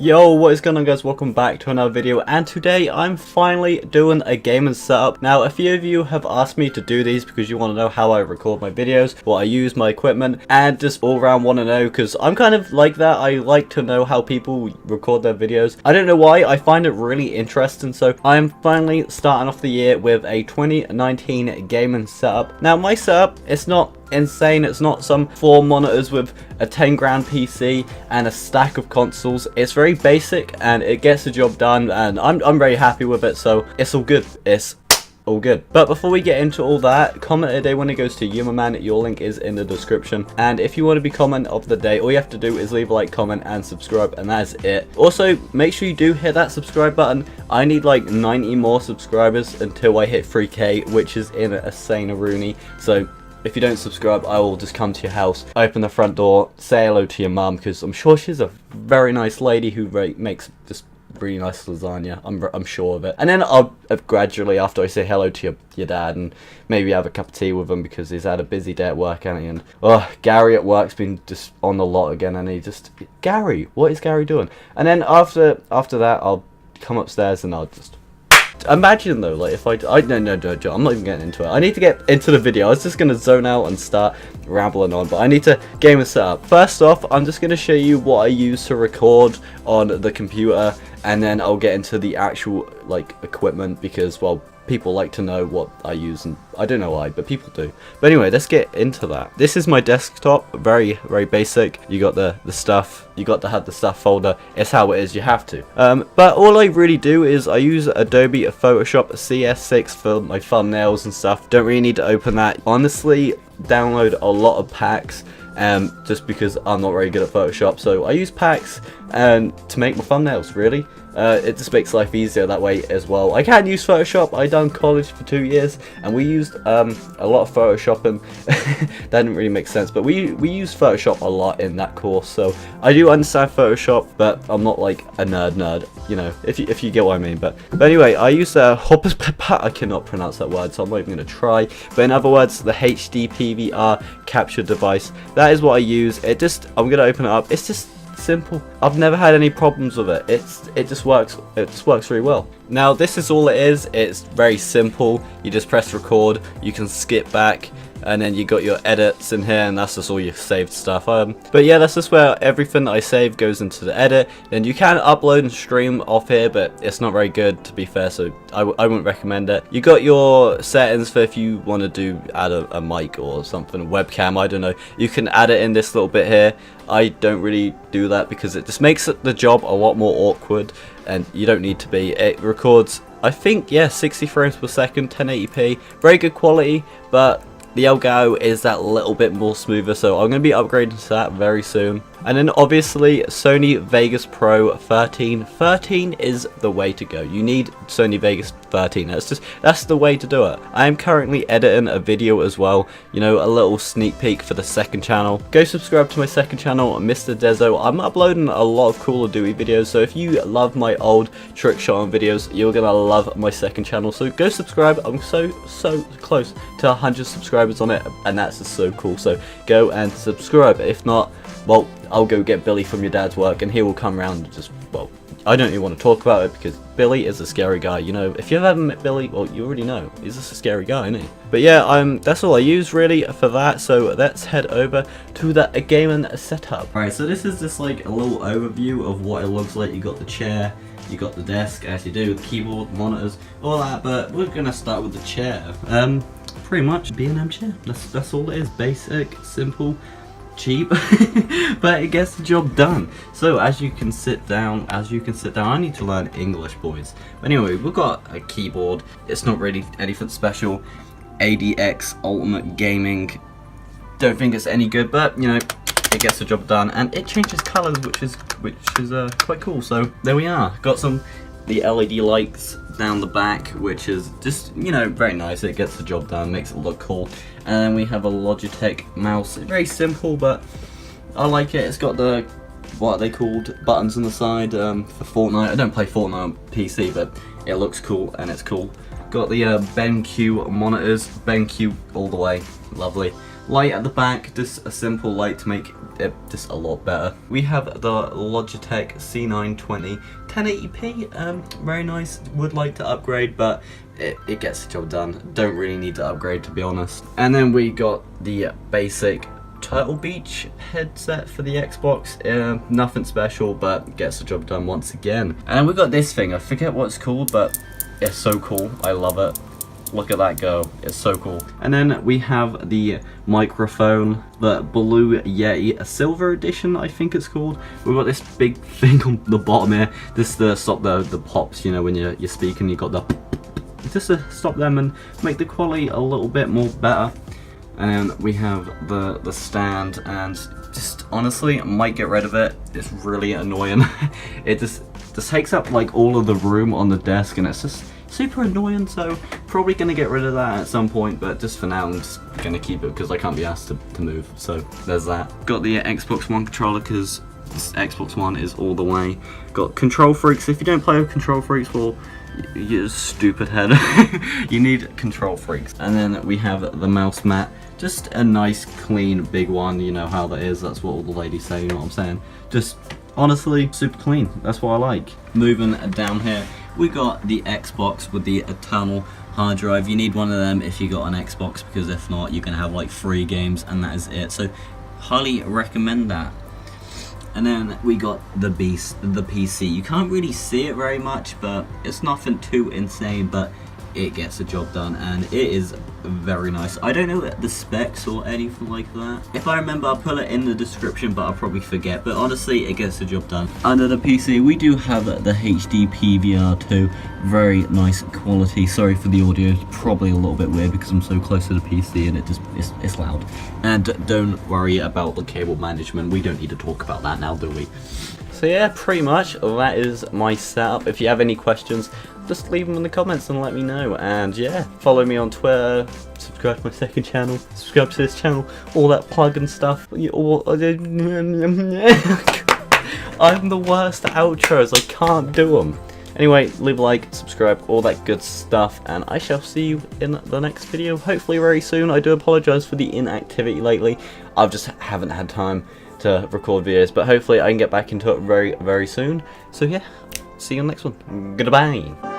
Yo, what is going on guys, welcome back to another video, and today I'm finally doing a gaming setup. Now a few of you have asked me to do these because you want to know how I record my videos, what I use, my equipment, and just all around want to know because I'm kind of like that. I like to know how people record their videos. I don't know why, I find it really interesting, so I'm finally starting off the year with a 2019 gaming setup. Now my setup, it's not insane, it's not some 4 monitors with a 10 grand PC and a stack of consoles. It's very basic and it gets the job done, and I'm very happy with it, so it's all good. It's all good. But before we get into all that, comment of the day when it goes to you, my man. Your link is in the description, and if you want to be comment of the day, all you have to do is leave a like, comment and subscribe, and that's it. Also make sure you do hit that subscribe button. I need like 90 more subscribers until I hit 3k, which is in a sane Rooney. So if you don't subscribe, I will just come to your house, open the front door, say hello to your mum, because I'm sure she's a very nice lady who makes just really nice lasagna. I'm sure of it. And then I'll gradually, after I say hello to your dad, and maybe have a cup of tea with him because he's had a busy day at work, hasn't he? And Gary at work's been just on the lot again, and Gary, what is Gary doing? And then after that, I'll come upstairs and I'll just imagine though, like if no, I'm not even getting into it. I need to get into the video. I was just gonna zone out and start rambling on, but I need to game a setup. First off, I'm just gonna show you what I use to record on the computer, and then I'll get into the actual like equipment, because well, people like to know what I use, and I don't know why, but people do. But anyway, let's get into that. This is my desktop, very basic. You got the stuff, you got to have the stuff folder. It's how it is, you have to. But all I really do is I use Adobe Photoshop CS6 for my thumbnails and stuff. Don't really need to open that. Honestly, download a lot of packs, just because I'm not very good at Photoshop, so I use packs to make my thumbnails, really. It just makes life easier that way as well. I can use Photoshop. I done college for 2 years, and we used a lot of Photoshop, and that didn't really make sense, but we used Photoshop a lot in that course, so I do understand Photoshop, but I'm not like a nerd, you know, if you get what I mean. But anyway, I use I cannot pronounce that word, so I'm not even going to try. But in other words, the HD PVR capture device, that is what I use. I'm going to open it up. It's just simple. I've never had any problems with it. It just works. It just works really well. Now this is all it is. It's very simple. You just press record. You can skip back, and then you got your edits in here, and that's just all your saved stuff. But yeah, that's just where everything that I save goes into the edit. Then you can upload and stream off here, but it's not very good, to be fair, so I wouldn't recommend it. You got your settings for if you want to add a mic or something, webcam, I don't know. You can add it in this little bit here. I don't really do that because it just makes the job a lot more awkward, and you don't need to be. It records, I think, yeah, 60 frames per second, 1080p, very good quality, but the Elgato is that little bit more smoother, so I'm going to be upgrading to that very soon. And then obviously Sony Vegas Pro 13. 13 is the way to go. You need Sony Vegas 13. That's the way to do it. I am currently editing a video as well, you know, a little sneak peek for the second channel. Go subscribe to my second channel, Mr. Dezo. I'm uploading a lot of Call of Duty videos, so if you love my old trick shot on videos, you're gonna love my second channel. So go subscribe. I'm so close to 100 subscribers on it, and that's just so cool. So go and subscribe. If not, well, I'll go get Billy from your dad's work, and he will come around and just, well, I don't even want to talk about it because Billy is a scary guy, you know. If you've ever met Billy, well, you already know. He's just a scary guy, isn't he? But yeah, that's all I use really for that, so let's head over to the gaming setup. Alright, so this is just like a little overview of what it looks like. You got the chair, you got the desk, as you do, the keyboard, monitors, all that, but we're gonna start with the chair. Pretty much B&M chair. That's all it is. Basic, simple, cheap, but it gets the job done. So as you can sit down, I need to learn English, boys. But anyway, we've got a keyboard. It's not really anything special. ADX Ultimate Gaming. Don't think it's any good, but you know, it gets the job done, and it changes colors, which is quite cool. So there we are. Got the LED lights down the back, which is just, you know, very nice. It gets the job done, makes it look cool. And then we have a Logitech mouse. Very simple, but I like it. It's got the, what are they called, buttons on the side for Fortnite. I don't play Fortnite on PC, but it looks cool, and it's cool. Got the BenQ monitors, BenQ all the way, lovely. Light at the back, just a simple light to make just a lot better. We have the Logitech C920 1080p, very nice. Would like to upgrade, but it gets the job done. Don't really need to upgrade, to be honest. And then we got the basic Turtle Beach headset for the Xbox. Nothing special, but gets the job done once again. And we got this thing, I forget what it's called, but it's so cool. I love it. Look at that go, it's so cool. And then we have the microphone, the blue Yeti, a silver edition I think it's called. We've got this big thing on the bottom here, this to stop the pops, you know, when you're speaking, you got the just to stop them and make the quality a little bit more better. And we have the stand, and just honestly, I might get rid of it. It's really annoying. It just takes up like all of the room on the desk, and it's just super annoying. So probably gonna get rid of that at some point, but just for now I'm just gonna keep it because I can't be asked to move. So there's that. Got the Xbox One controller because this Xbox One is all the way. Got control freaks. If you don't play with control freaks, well, you're a stupid head. You need control freaks. And then we have the mouse mat. Just a nice, clean, big one. You know how that is. That's what all the ladies say, you know what I'm saying? Just, honestly, super clean. That's what I like. Moving down here, we got the Xbox with the eternal hard drive. You need one of them if you got an Xbox, because if not, you can have like 3 games and that is it. So, highly recommend that. And then we got the beast, the PC. You can't really see it very much, but it's nothing too insane, but it gets the job done, and it is very nice. I don't know the specs or anything like that. If I remember, I'll put it in the description, but I'll probably forget. But honestly, it gets the job done. Under the PC, we do have the HD PVR2. Very nice quality. Sorry for the audio, it's probably a little bit weird because I'm so close to the PC and it's loud. And don't worry about the cable management. We don't need to talk about that now, do we? So yeah, pretty much that is my setup. If you have any questions, just leave them in the comments and let me know. And yeah, follow me on Twitter, subscribe to my second channel, subscribe to this channel, all that plug and stuff. I'm the worst at outros, I can't do them. Anyway, leave a like, subscribe, all that good stuff, and I shall see you in the next video, hopefully very soon. I do apologise for the inactivity lately. I just haven't had time to record videos, but hopefully I can get back into it very, very soon. So yeah, see you on the next one. Goodbye.